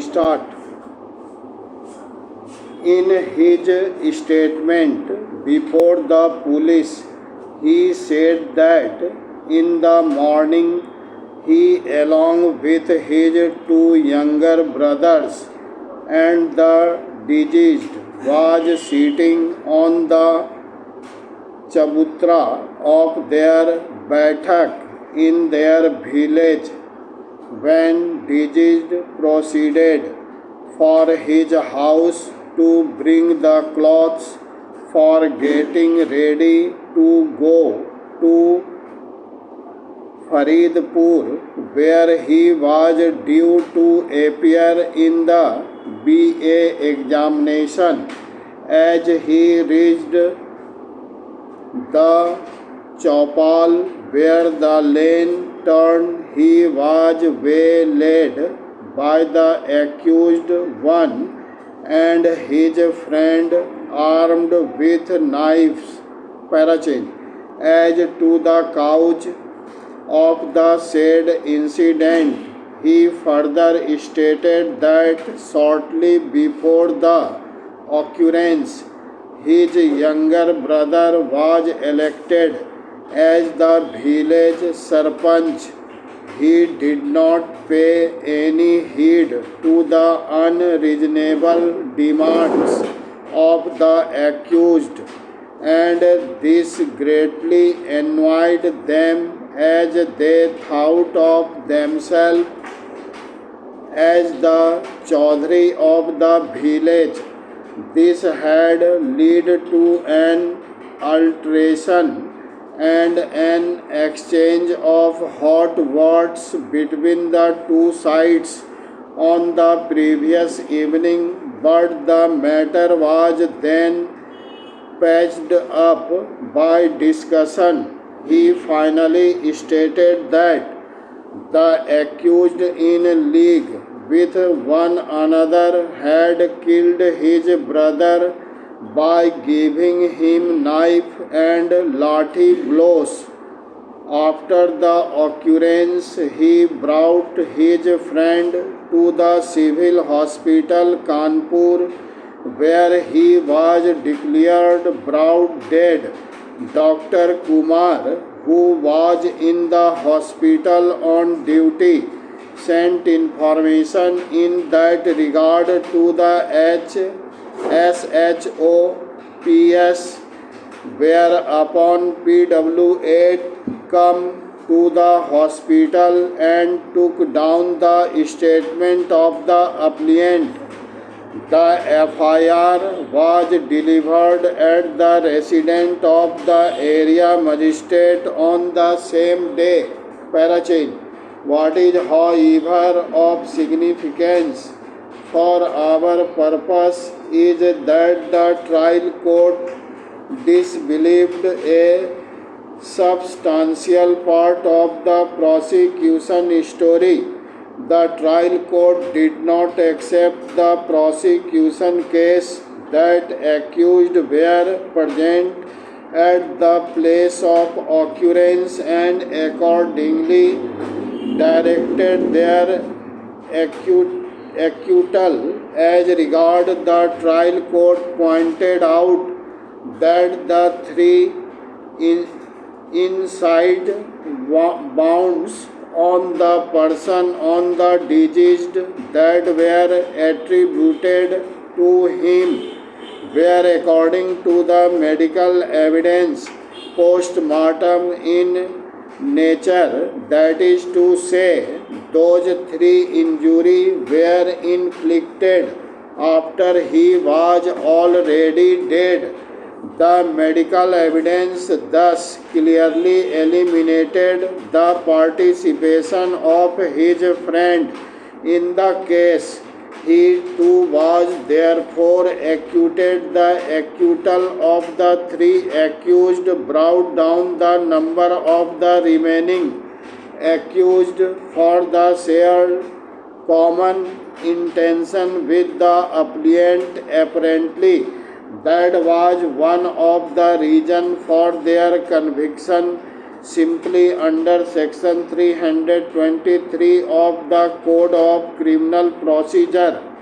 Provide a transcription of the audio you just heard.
Start. In his statement before the police, he said that in the morning he, along with his two younger brothers and the deceased, was sitting on the chabutra of their baitak in their village when deceased proceeded for his house to bring the clothes for getting ready to go to Faridpur, where he was due to appear in the BA examination. As he reached the Chaupal where the lane turned, he was waylaid by the accused one and his friend armed with knives. Parachin. As to the cause of the said incident, he further stated that shortly before the occurrence, his younger brother was elected as the village sarpanch. He did not pay any heed to the unreasonable demands of the accused, and this greatly annoyed them as they thought of themselves as the Chaudhry of the village. This had led to an altercation and an exchange of hot words between the two sides on the previous evening, but the matter was then patched up by discussion. He finally stated that the accused in league with one another had killed his brother by giving him knife and lathi blows. After the occurrence, he brought his friend to the civil hospital Kanpur, where he was declared brought dead. Dr. Kumar, who was in the hospital on duty, sent information in that regard to the SHOPS, whereupon PW8 come to the hospital and took down the statement of the appellant. The FIR was delivered at the residence of the area magistrate on the same day. Parachain. What is, however, of significance for our purpose is that the trial court disbelieved a substantial part of the prosecution story. The trial court did not accept the prosecution case that accused were present at the place of occurrence and accordingly directed their acquittal. As regard the trial court pointed out that the three inside bounds on the person on the deceased that were attributed to him were, according to the medical evidence, post-mortem in nature. That is to say, those three injuries were inflicted after he was already dead. The medical evidence thus clearly eliminated the participation of his friend in the case. He too was therefore acquitted. The acquittal of the three accused brought down the number of the remaining accused for the shared common intention with the appellant. Apparently, that was one of the reasons for their conviction, simply under section 323 of the Code of Criminal Procedure